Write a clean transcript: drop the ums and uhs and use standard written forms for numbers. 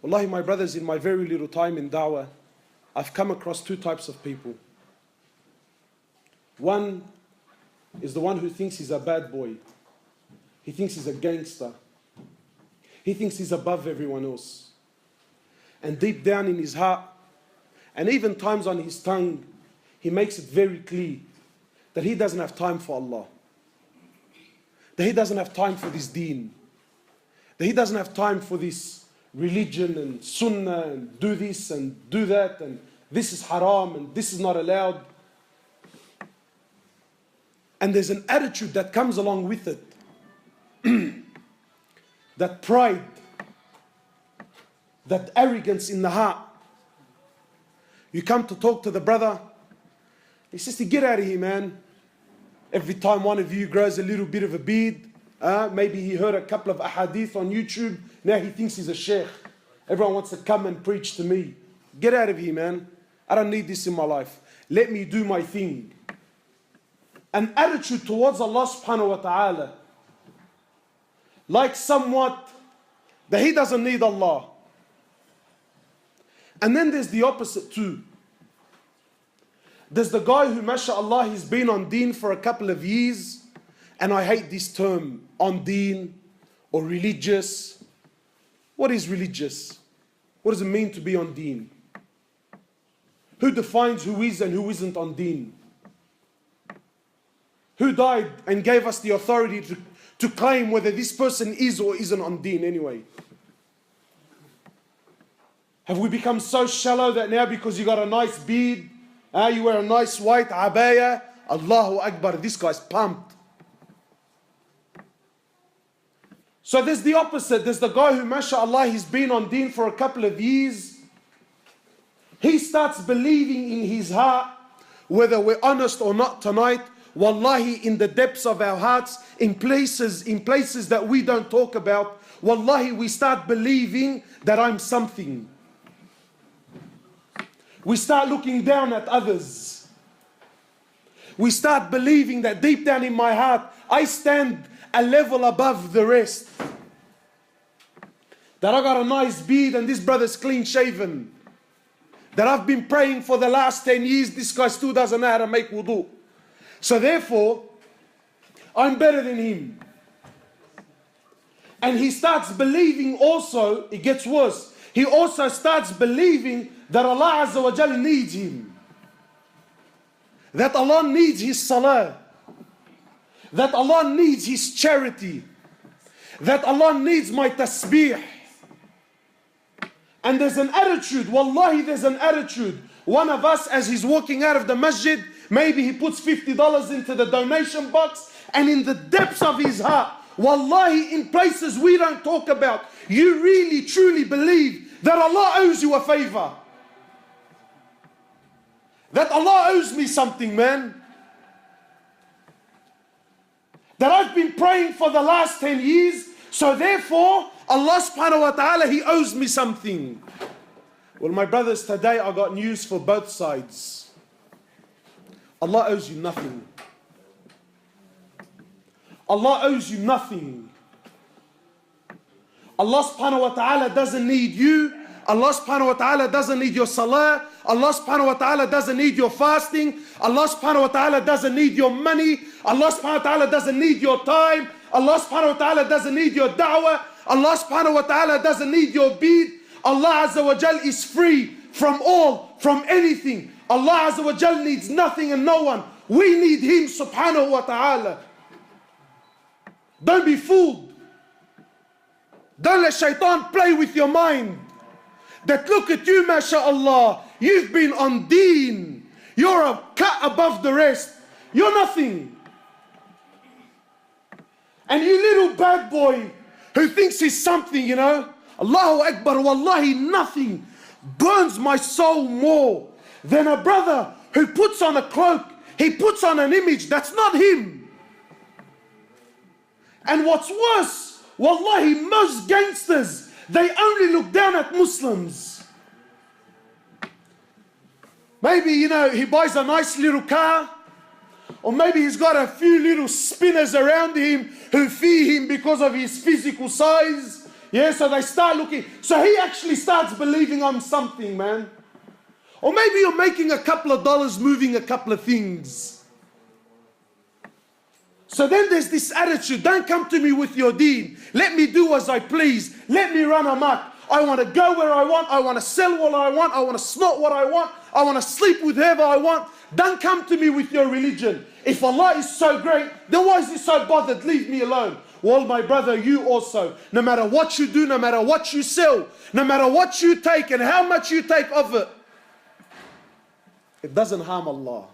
Wallahi, my brothers, in my very little time in da'wah, I've come across two types of people. One is the one who thinks he's a bad boy. He thinks he's a gangster. He thinks he's above everyone else. And deep down in his heart, and even times on his tongue, he makes it very clear that he doesn't have time for Allah. That he doesn't have time for this deen. That he doesn't have time for this religion and sunnah and do this and do that and this is haram and this is not allowed. And there's an attitude that comes along with it. That pride, that arrogance in the heart. You come to talk to the brother, he says, get out of here, man. Every time one of you grows a little bit of a beard, maybe he heard a couple of ahadith on YouTube, now he thinks he's a sheikh. Everyone wants to come and preach to me. Get out of here, man. I don't need this in my life. Let me do my thing. An attitude towards Allah subhanahu wa ta'ala, like somewhat that he doesn't need Allah. And then there's the opposite too. There's the guy who, mashallah, he's been on deen for a couple of years, and I hate this term, on deen or religious. What is religious? What does it mean to be on deen? Who defines who is and who isn't on deen? Who died and gave us the authority to claim whether this person is or isn't on deen anyway? Have we become so shallow that now because you got a nice beard, you wear a nice white abaya, Allahu Akbar, this guy's pumped. So there's the opposite. There's the guy who, mashallah, he's been on deen for a couple of years. He starts believing in his heart, whether we're honest or not tonight, wallahi, in the depths of our hearts, in places that we don't talk about, wallahi, we start believing that I'm something. We start looking down at others. We start believing that deep down in my heart, I stand a level above the rest. That I got a nice beard and this brother's clean shaven. That I've been praying for the last 10 years, this guy still doesn't know how to make wudu. So therefore, I'm better than him. And he starts believing also, it gets worse, he also starts believing that Allah Azza wa Jal needs him. That Allah needs his salah. That Allah needs his charity. That Allah needs my tasbih. And there's an attitude, wallahi there's an attitude. One of us, as he's walking out of the masjid, maybe he puts $50 into the donation box, and in the depths of his heart, wallahi, in places we don't talk about, you really truly believe that Allah owes you a favor. That Allah owes me something, man. That I've been praying for the last 10 years, so therefore, Allah subhanahu wa ta'ala, He owes me something. Well, my brothers, today I got news for both sides. Allah owes you nothing. Allah owes you nothing. Allah subhanahu wa ta'ala doesn't need you. Allah subhanahu wa ta'ala doesn't need your salah. Allah subhanahu wa ta'ala doesn't need your fasting. Allah subhanahu wa ta'ala doesn't need your money. Allah subhanahu wa ta'ala doesn't need your time. Allah subhanahu wa ta'ala doesn't need your da'wah. Allah subhanahu wa ta'ala doesn't need your bead. Allah Azza wa Jal is free from all, from anything. Allah Azza wa Jal needs nothing and no one. We need Him subhanahu wa ta'ala. Don't be fooled. Don't let shaitan play with your mind. That look at you, mashallah, you've been on deen. You're a cut above the rest. You're nothing. And you little bad boy who thinks he's something, you know. Allahu Akbar, wallahi, nothing burns my soul more than a brother who puts on a cloak. He puts on an image that's not him. And what's worse, wallahi, most gangsters, they only look down at Muslims. Maybe, you know, he buys a nice little car, or maybe he's got a few little spinners around him who fear him because of his physical size. Yeah, so they start looking. So he actually starts believing I'm something, man. Or maybe you're making a couple of dollars moving a couple of things. So then there's this attitude, don't come to me with your deen. Let me do as I please. Let me run amok. I want to go where I want. I want to sell what I want. I want to snort what I want. I want to sleep with whoever I want. Don't come to me with your religion. If Allah is so great, then why is He so bothered? Leave me alone. Well, my brother, you also, no matter what you do, no matter what you sell, no matter what you take and how much you take of it, it doesn't harm Allah.